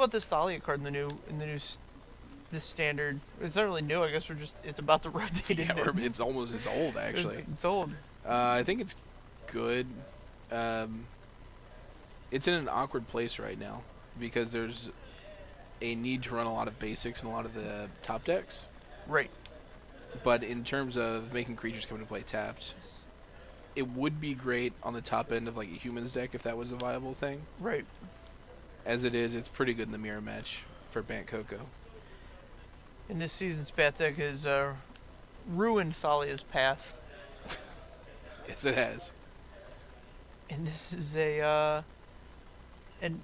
about this Thalia card in the this standard? It's not really new. I guess it's about to rotate. Yeah, it's old actually. It's old. I think it's good. It's in an awkward place right now because there's a need to run a lot of basics in a lot of the top decks. Right. But in terms of making creatures come into play tapped, it would be great on the top end of like a humans deck if that was a viable thing. Right. As it is, it's pretty good in the mirror match for Bant Coco. And this season's Bat deck has ruined Thalia's path. Yes, it has. And this is a and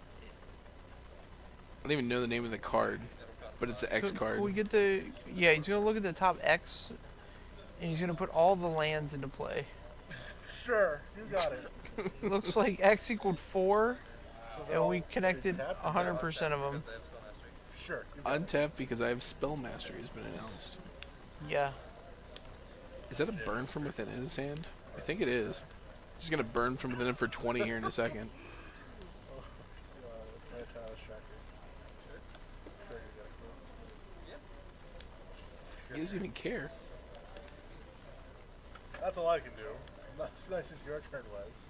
I don't even know the name of the card, but it's an X card. Can we get the he's gonna look at the top X, and he's gonna put all the lands into play. Sure, you got it. Looks like X equaled 4, So and we connected 100% of them. Sure. You got it. Untapped because I have Spell Mastery has been announced. Yeah. Is that a burn from within his hand? I think it is. He's gonna burn from within for 20 here in a second. He doesn't even care. That's all I can do. Not as nice as your turn was.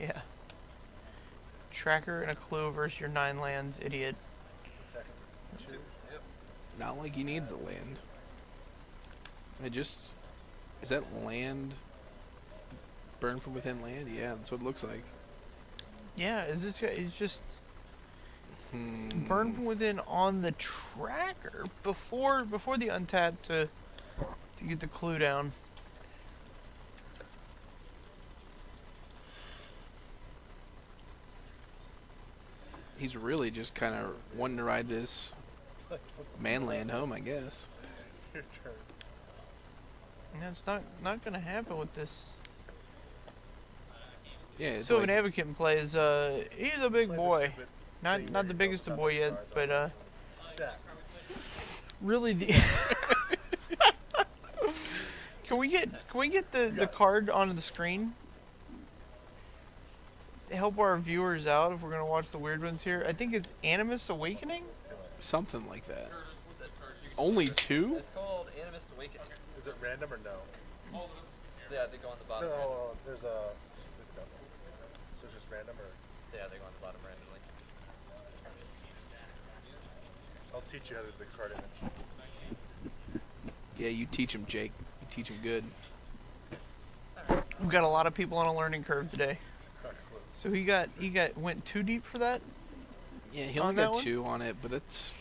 Yeah. Tracker and a clue versus your 9 lands, idiot. Second. 2. Yep. Not like he needs a land. Is that land burn from within land? Yeah, that's what it looks like. Yeah, is this guy? It's just burn from within on the tracker before the untap to get the clue down. He's really just kind of wanting to ride this manland home, I guess. Your turn. And that's not gonna happen with this. Yeah, it's Sylvan like, Advocate in play is he's a big Play the boy. stupid Not thing not where the you biggest go of boy yet, cards but on that. really the Can we get the card onto the screen? Help our viewers out if we're gonna watch the weird ones here. I think it's Animus Awakening. something like that. Only 2? It's called Animus Awakening. Is it random or no? Yeah, they go on the No, bottom. there's a. Just, no. So it's just random or? Yeah, they go on the bottom randomly. I'll teach you how to do the card image. Yeah, you teach him, Jake. You teach him good. We've got a lot of people on a learning curve today. Crack clue. So he went too deep for that. Yeah, he On only that got one? 2 on it, but it's...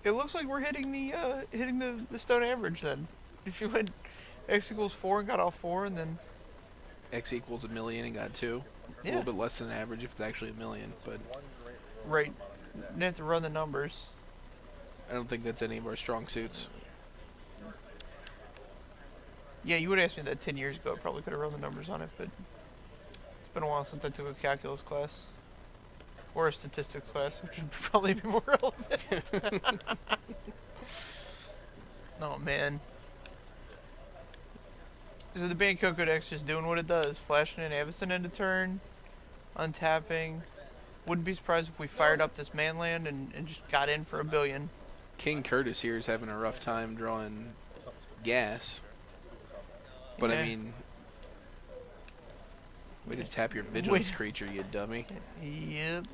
It looks like we're hitting the stone average then. If you went X equals 4 and got all 4, and then X equals 1,000,000 and got 2. It's a Yeah. little bit less than average if it's actually 1,000,000, but One great roll Right. on the bottom of your deck. you have to run the numbers. I don't think that's any of our strong suits. Yeah, you would ask me that 10 years ago. I probably could have run the numbers on it, but it's been a while since I took a calculus class. Or a statistics class, which would probably be more relevant. Oh, man. So the Bant Coco deck's just doing what it does. Flashing an Avacyn end of turn, untapping. Wouldn't be surprised if we fired up this manland and just got in for $1 billion. King Curtis here is having a rough time drawing gas. But Yeah. I mean... Way to tap your vigilance creature, you dummy. Yep.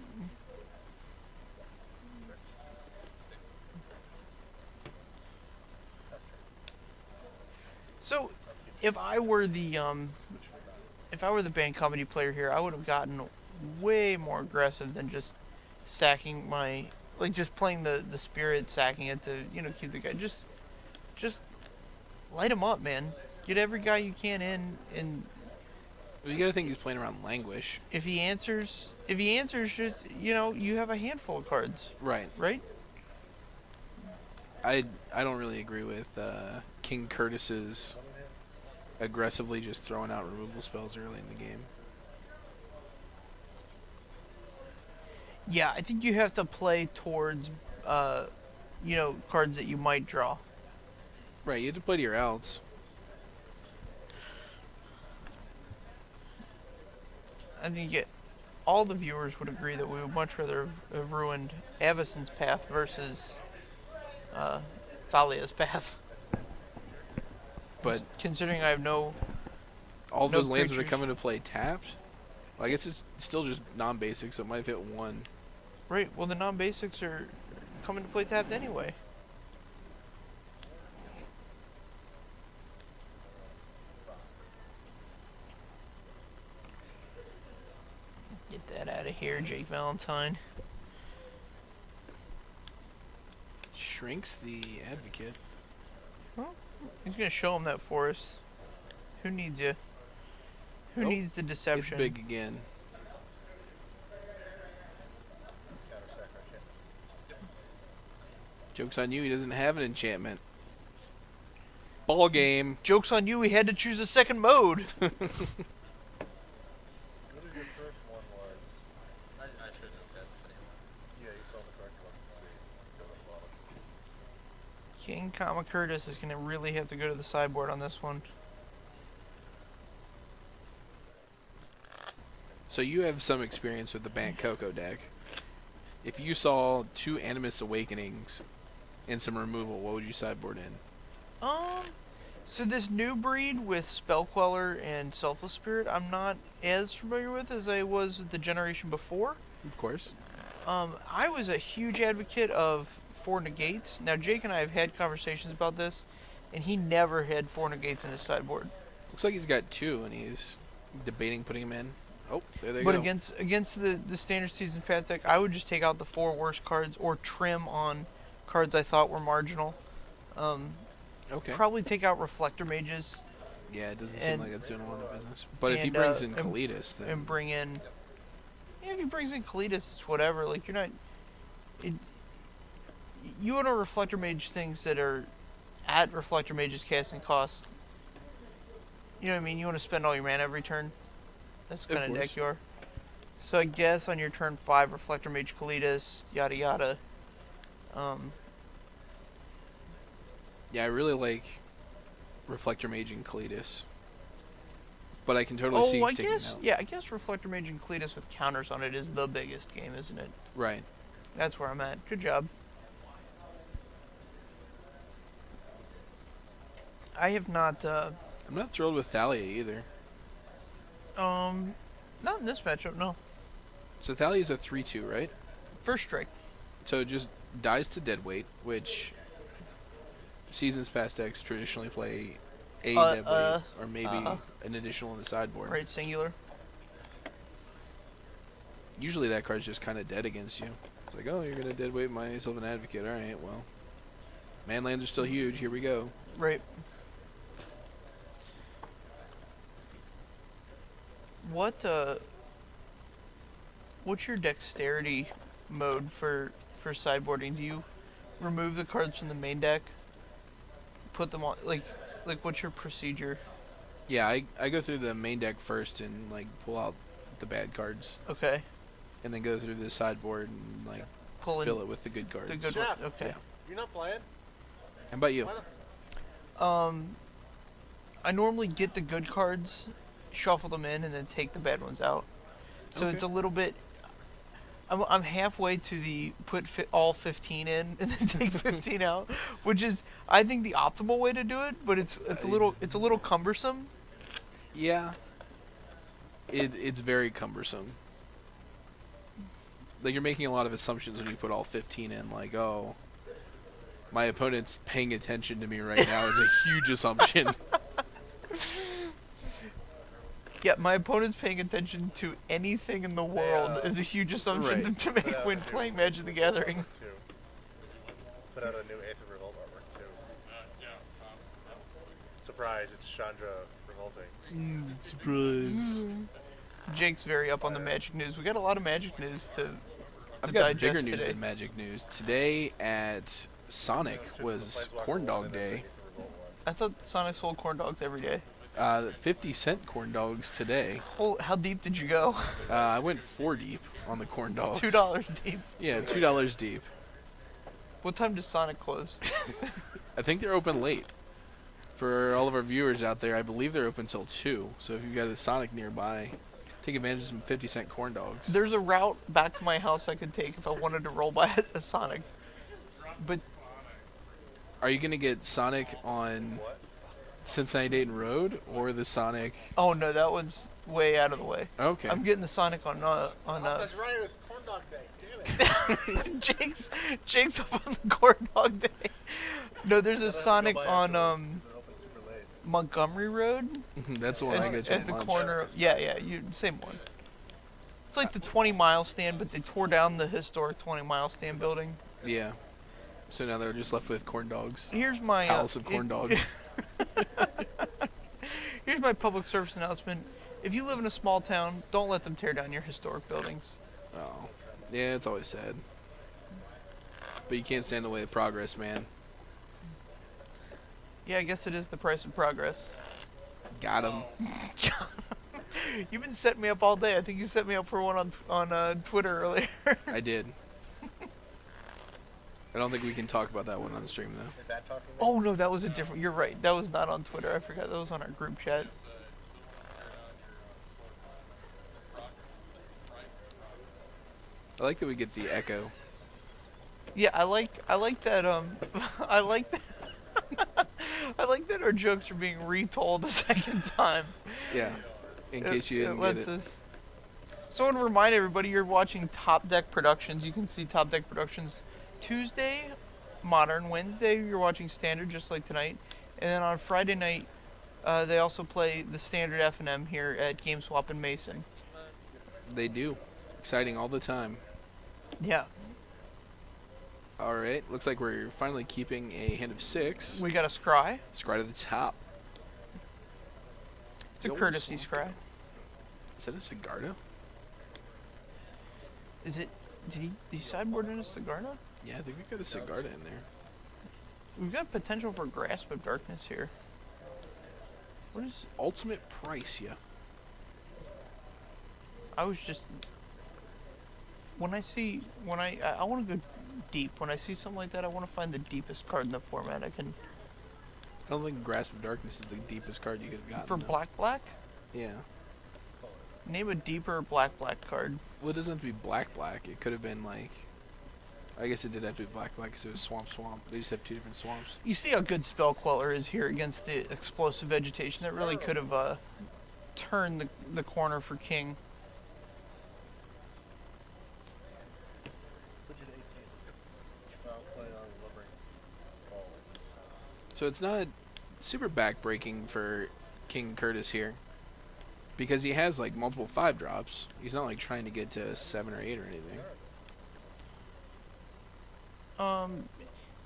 So, if I were the band comedy player here, I would have gotten way more aggressive than just sacking my, like just playing the spirit, sacking it to keep the guy. Just light him up, man. Get every guy you can in, and You gotta think he's playing around Languish. if he answers, just you have a handful of cards, Right. right? I don't really agree with King Curtis's aggressively just throwing out removal spells early in the game. Yeah, I think you have to play towards, cards that you might draw. Right, you have to play to your outs. I think all the viewers would agree that we would much rather have ruined Avison's path versus Thalia's path. But Considering I have no all no those lands that are creatures. coming to play tapped. Well, I guess it's still just non-basic, so it might fit one. Right, well the non-basics are coming to play tapped anyway. Get that out of here, Jake Valentine. Shrinks the advocate. He's gonna show him that forest. Who needs you? Who Nope. needs the deception? It's big again. Counter sack our shit. Joke's on you, he doesn't have an enchantment. Ball game. Joke's on you, he had to choose a second mode. What did your first one was? I shouldn't have guessed anymore. Yeah, you saw the correct one. Let's see. Go to the bottom. King Kama Curtis is gonna really have to go to the sideboard on this one. So you have some experience with the Bant Coco deck. If you saw 2 Animus Awakenings and some removal, what would you sideboard in? So this new breed with Spell Queller and Selfless Spirit, I'm not as familiar with as I was with the generation before. Of course. I was a huge advocate of 4 negates. Now Jake and I have had conversations about this, and he never had 4 negates in his sideboard. Looks like he's got 2 and he's debating putting them in. Oh, there they But go. against the standard season path deck, I would just take out the 4 worst cards or trim on cards I thought were marginal. Okay. Probably take out Reflector Mages Yeah, it doesn't seem and- like that's doing a lot of business. But if he and, brings in and- Kalitas, then and bring in. Yeah, if he brings in Kalitas, it's whatever. Like you're not. You want to Reflector Mage things that are at Reflector Mage's casting cost. You know what I mean? You want to spend all your mana every turn. That's the Of kind of course. deck you are. So I guess on your turn 5, Reflector Mage Kalitas, yada yada. yeah, I really like Reflector Mage and Kalitas. But I can totally see I taking guess out. yeah, I guess Reflector Mage and Kalitas with counters on it is the biggest game, isn't it? Right. That's where I'm at. Good job. I have not. I'm not thrilled with Thalia either. Not in this matchup. No. So Thalia's a 3/2, right? First strike. So it just dies to Deadweight, which Seasons Past decks traditionally play a Deadweight, or maybe an additional in the sideboard. Right, singular. Usually that card's just kind of dead against you. It's like, oh, you're going to Deadweight my Sylvan Advocate. Alright, well. Manlands are still huge. Here we go. Right. What's your dexterity mode for sideboarding? Do you remove the cards from the main deck? Put them on like what's your procedure? Yeah, I go through the main deck first and, like, pull out the bad cards. Okay. And then go through the sideboard and, like, Pull in fill it with the good cards. the good Jeff. one. Okay. Yeah. You're not playing? How about you? Why not? I normally get the good cards, shuffle them in, and then take the bad ones out. So Okay. it's a little bit. I'm halfway to the all 15 in and then take 15 out, which is I think the optimal way to do it. But it's a little cumbersome. Yeah. It's very cumbersome. Like, you're making a lot of assumptions when you put all 15 in. Like, oh, my opponent's paying attention to me right now is a huge assumption. Yeah, my opponent's paying attention to anything in the world is a huge assumption Right. to make Yeah, when they do. playing Magic the Gathering. Too. Put out a new Aether Revolt artwork too. Surprise! It's Chandra revolting. Surprise. Jake's very up on the Magic news. We got a lot of Magic news to I've got digest bigger news today. than Magic news. Today at Sonic was Corn Dog Day. I thought Sonic sold corn dogs every day. 50-cent corn dogs today. How deep did you go? I went 4 deep on the corn dogs. $2 deep. Yeah, $2 deep. What time does Sonic close? I think they're open late. For all of our viewers out there, I believe they're open till 2. So if you've got a Sonic nearby, Take advantage of some 50-cent corn dogs. There's a route back to my house I could take if I wanted to roll by a Sonic. But Are you gonna get Sonic on What? Cincinnati Dayton Road or the Sonic? oh no, that one's way out of the way. Okay. I'm getting the Sonic on That's right. It was corn dog day. Damn it. Jake's up on the corn dog day. No, there's a I'd have to go Sonic by on afterwards 'cause it opens super late. Montgomery Road That's the one I get to at the lunch. corner. Yeah, same one. It's like the 20-mile stand, but they tore down the historic 20-mile stand building. Yeah. So now they're just left with corn dogs. Here's my Palace of corn dogs. Here's my public service announcement. If you live in a small town, don't let them tear down your historic buildings. Oh. Yeah, it's always sad. But you can't stand in the way of progress, man. Yeah, I guess it is the price of progress. Got him. You've been setting me up all day. I think you set me up for one on Twitter earlier. I did. I don't think we can talk about that one on stream, though. Is that talking? Oh no, that was a different. You're right. That was not on Twitter. I forgot that was on our group chat. I like that we get the echo. Yeah, I like that. I like that. I like that our jokes are being retold a second time. Yeah. In case you didn't get lets it. us. So I want to remind everybody you're watching Top Deck Productions. You can see Top Deck Productions Tuesday, Modern. Wednesday, you're watching Standard, just like tonight. And then on Friday night, they also play the Standard F&M here at GameSwap in Mason. They do. Exciting all the time. Yeah. Alright, looks like we're finally keeping a hand of 6. We got a scry. Scry to the top. It's a Yo, courtesy son. scry. Is that a Cigarda? Is it? Did he sideboard in a Cigarda? Yeah, I think we got a Cigarda in there. We've got potential for Grasp of Darkness here. What is? Ultimate price, yeah. I was just. When I want to go deep. When I see something like that, I want to find the deepest card in the format I can. I don't think Grasp of Darkness is the deepest card you could have gotten. For though. black? Yeah. Name a deeper black card. Well, it doesn't have to be black. It could have been like. I guess it did have to be black because it was swamp. They just have 2 different swamps. You see how good Spell Queller is here against the explosive vegetation. That really could have turned the corner for King. I'll play on Lumbering Falls. So it's not super backbreaking for King Curtis here. Because he has like multiple 5-drops. He's not like trying to get to 7 or 8 or anything.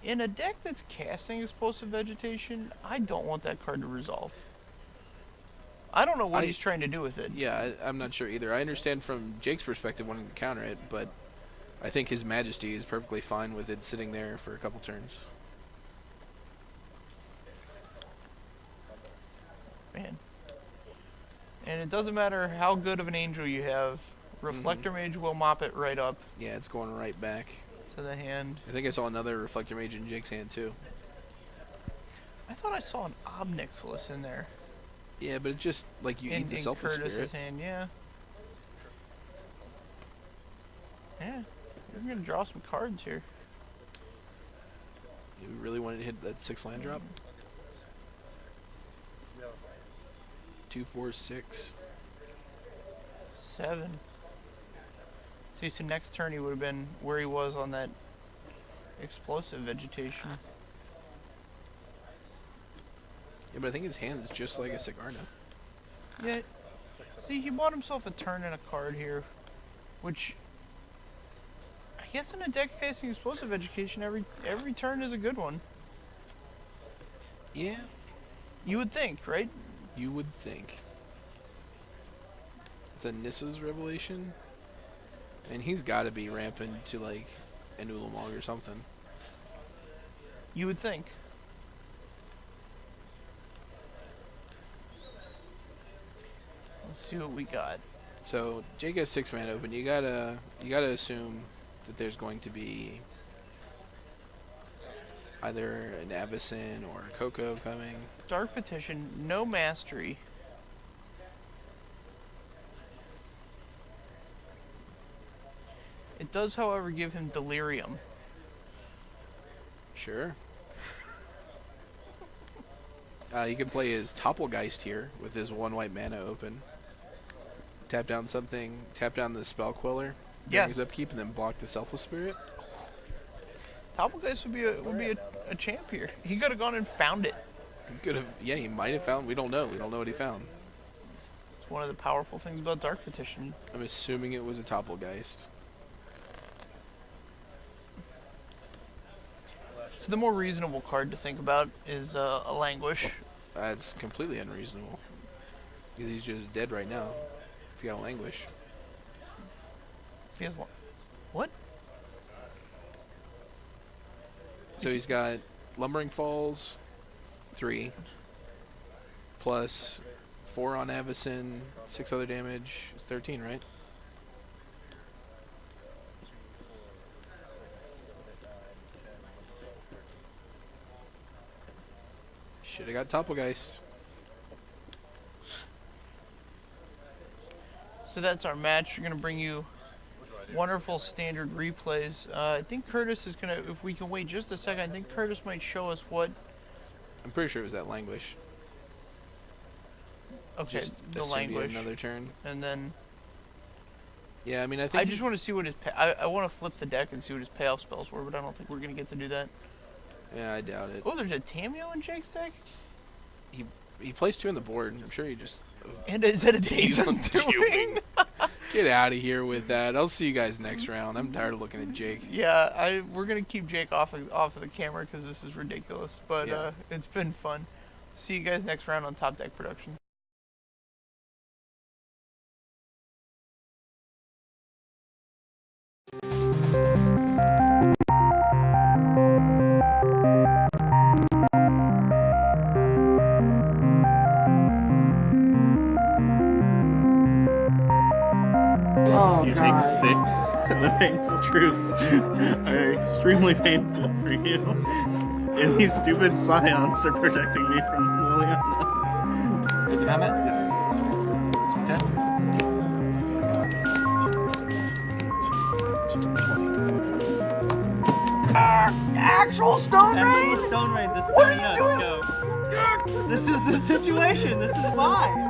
In a deck that's casting explosive vegetation, I don't want that card to resolve. I don't know what he's trying to do with it. Yeah, I'm not sure either. I understand from Jake's perspective wanting to counter it, but I think His Majesty is perfectly fine with it sitting there for a couple turns. Man. And it doesn't matter how good of an angel you have, Reflector Mage will mop it right up Yeah, it's going right back. to the hand. I think I saw another Reflector Mage in Jake's hand too. I thought I saw an Obnixilis in there. Yeah, but it just, like, you eat the Selfless Curtis's Spirit. hand, yeah. Yeah, we're gonna draw some cards here. You really wanted to hit that 6-land drop? 2, 4, 6. 7. See, so next turn he would have been where he was on that explosive vegetation. Yeah, but I think his hand is just like a Cigarda. Yeah. See, he bought himself a turn and a card here, which I guess in a deck casting explosive education, every turn is a good one. Yeah, You would think, right? you would think. It's a Nissa's Revelation. And he's got to be rampant to, like, an Ulamog or something. You would think. Let's see what we got. So Jake has 6-man open. You gotta assume that there's going to be either an Avacyn or a Coco coming. Dark Petition, no mastery. It does, however, give him delirium. Sure. You can play his Topplegeist here with his 1 white mana open. Tap down something, tap down the Spell Queller during his upkeep, and then block the Selfless Spirit. Topplegeist would be a champ here. He could have gone and found it. He could have, yeah, he might have found. We don't know. We don't know what he found. It's one of the powerful things about Dark Petition. I'm assuming it was a Topplegeist. So the more reasonable card to think about is a Languish. That's completely unreasonable. Because he's just dead right now. If you got a Languish. If he has what? So he's got Lumbering Falls, 3, plus 4 on Avacyn, 6 other damage. It's 13, right? Should have got Topplegeist. So that's our match. We're going to bring you wonderful standard replays. I think Curtis is going to, if we can wait just a second, I think Curtis might show us what... I'm pretty sure it was that Languish. Okay, Just the assume you had Languish. another turn. And then... Yeah, I mean, I think... I just want to see what his... I want to flip the deck and see what his payoff spells were, but I don't think we're going to get to do that. Yeah, I doubt it. Oh, there's a Tameo in Jake's deck? He plays 2 on the board. I'm sure he just... And is it a Days Days on Undoing? Get out of here with that. I'll see you guys next round. I'm tired of looking at Jake. Yeah, we're gonna keep Jake off of the camera because this is ridiculous. But Yeah. It's been fun. See you guys next round on Top Deck Production. You take 6. The painful truths are extremely painful for you. And these stupid scions are protecting me from Liliana. Did you have it? Yeah. 10? Actual Stone That's the Stone Rain. This What is are you doing? This is the situation. This is why.